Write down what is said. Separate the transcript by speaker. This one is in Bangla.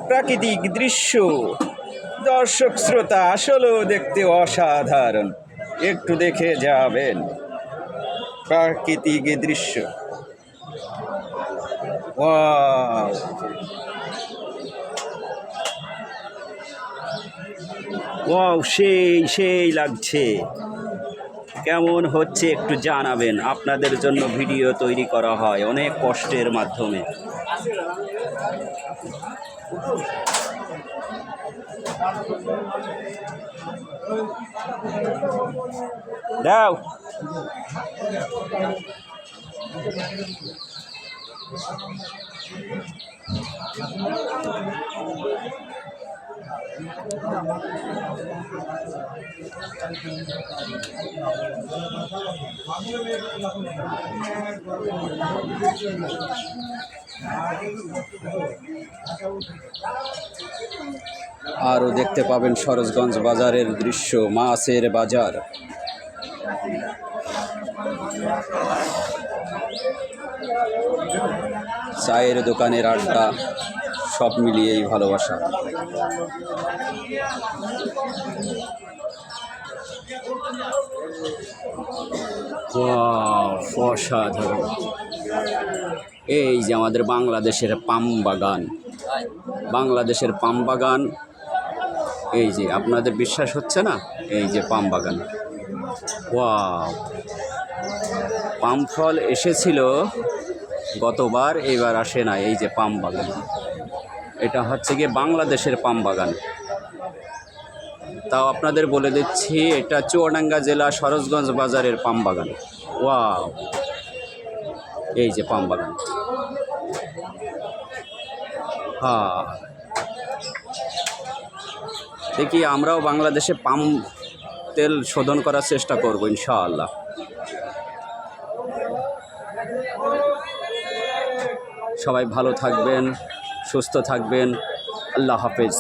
Speaker 1: প্রাকৃতিক দৃশ্য দর্শক শ্রোতা আসলেও দেখতে অসাধারণ, একটু দেখে যাবেন প্রাকৃতিক দৃশ্য। ওয়াও, ওয়াও, সেই সেই লাগছে। কেমন হচ্ছে একটু জানাবেন। আপনাদের জন্য ভিডিও তৈরি করা হয় অনেক কষ্টের মাধ্যমে। দাও আরও দেখতে পাবেন সরোজগঞ্জ বাজারের দৃশ্য, মাছের বাজার। চায়ের দোকানের আড্ডা, সব মিলিয়েই ভালোবাসা। অসাধারণ। এই যে আমাদের বাংলাদেশের পাম বাগান, বাংলাদেশের পাম বাগান। এই যে আপনাদের বিশ্বাস হচ্ছে না, এই যে পাম বাগান। ওয়াও, পাম ফল এসেছিল গতবার, এবার আসে না। এই যে পাম বাগান, এটা হচ্ছে গিয়ে বাংলাদেশের পাম বাগান। তাও আপনাদের বলে দিচ্ছি, এটা চুয়াডাঙ্গা জেলা সরোজগঞ্জ বাজারের পাম বাগান। ওয়াও, এই যে পাম বাগান। হ্যাঁ, দেখি আমরাও বাংলাদেশে পাম তেল শোধন করার চেষ্টা করব ইনশাআল্লাহ। সবাই ভালো থাকবেন, সুস্থ থাকবেন। আল্লাহ হাফেজ।